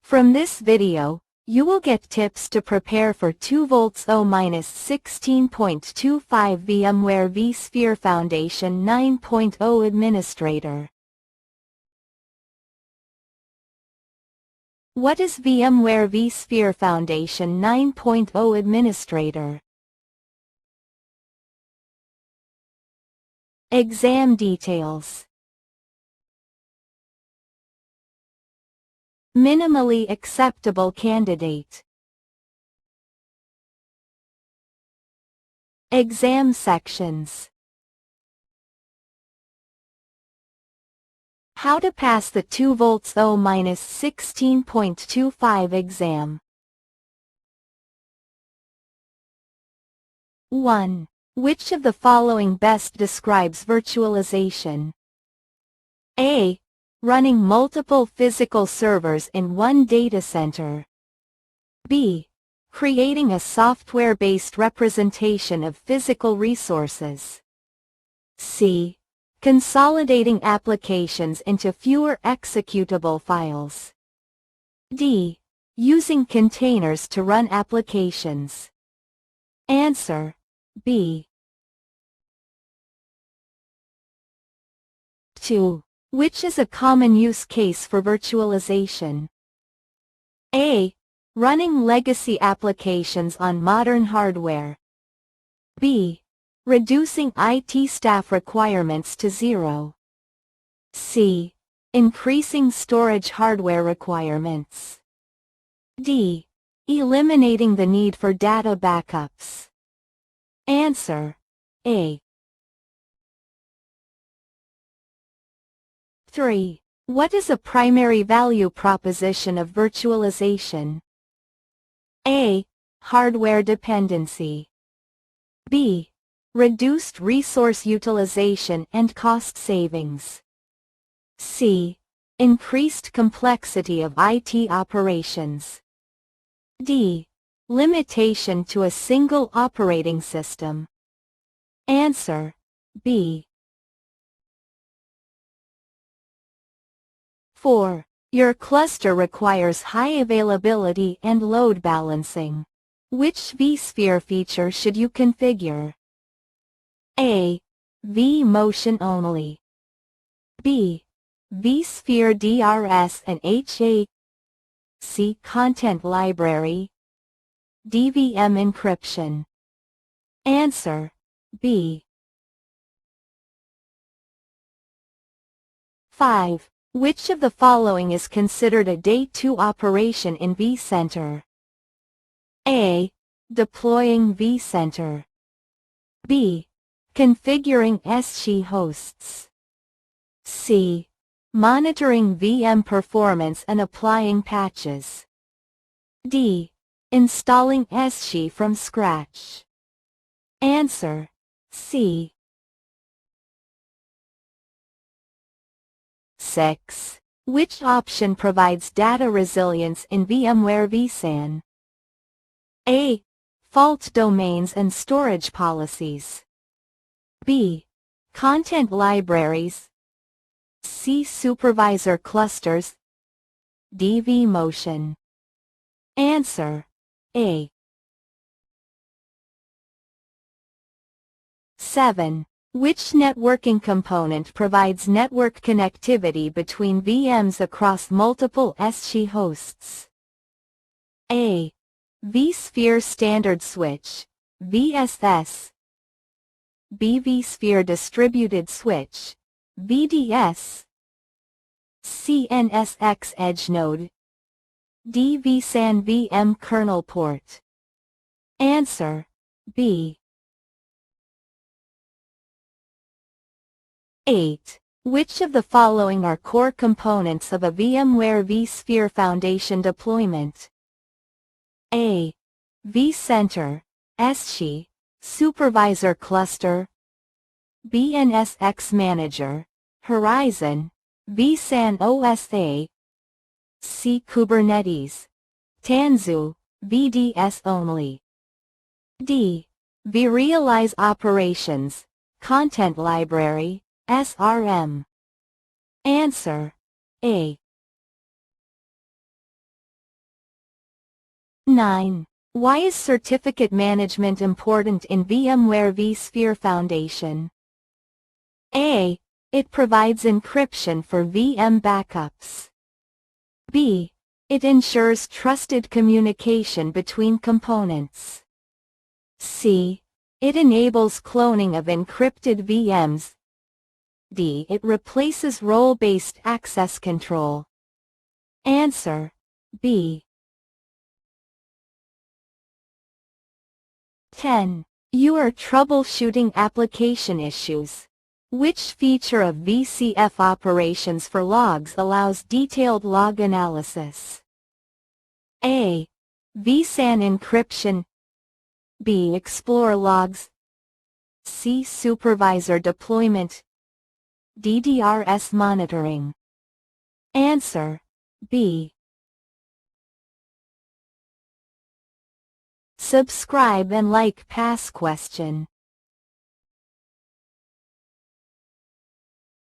From this video, you will get tips to prepare for 2V0-16.25 VMware vSphere Foundation 9.0 Administrator. What is VMware vSphere Foundation 9.0 Administrator? Exam details. Minimally acceptable candidate. Exam sections. How to pass the 2V0-16.25 exam. 1. Which of the following best describes virtualization? A. Running multiple physical servers in one data center. B. Creating a software-based representation of physical resources. C. Consolidating applications into fewer executable files. D. Using containers to run applications. Answer: B. 2. Which is a common use case for virtualization? A. Running legacy applications on modern hardware. B. Reducing IT staff requirements to zero. C. Increasing storage hardware requirements. D. Eliminating the need for data backups. Answer: A. 3. What is a primary value proposition of virtualization? A. Hardware dependency. B. Reduced resource utilization and cost savings. C. Increased complexity of IT operations. D. Limitation to a single operating system. Answer: B. 4. Your cluster requires high availability and load balancing. Which vSphere feature should you configure? A. vMotion only. B. vSphere DRS and HA. C. Content library. DVM encryption. Answer: B. 5. Which of the following is considered a Day 2 operation in vCenter? A. Deploying vCenter. B. Configuring SC hosts. C. Monitoring VM performance and applying patches. D. Installing SC from scratch. Answer: C. 6. Which option provides data resilience in VMware vSAN? A. Fault domains and storage policies. B. Content libraries. C. Supervisor clusters. D. vMotion. Answer: A. 7. Which networking component provides network connectivity between VMs across multiple SC hosts? A. vSphere Standard Switch, VSS. B. vSphere Distributed Switch, VDS. C. NSX Edge Node. D. vSAN VM Kernel Port. Answer: B. 8. Which of the following are core components of a VMware vSphere Foundation deployment? A. vCenter, SC, Supervisor Cluster. B. NSX Manager, Horizon, vSAN OSA. C. Kubernetes, Tanzu, VDS only. D. vRealize Operations, Content Library, SRM. Answer: A. 9. Why is certificate management important in VMware vSphere Foundation? A. It provides encryption for VM backups. B. It ensures trusted communication between components. C. It enables cloning of encrypted VMs. D. It replaces role-based access control. Answer: B. 10. You are troubleshooting application issues. Which feature of VCF operations for logs allows detailed log analysis? A. vSAN encryption. B. Explore logs. C. Supervisor deployment. D. DRS monitoring. Answer: B. Subscribe and like past question.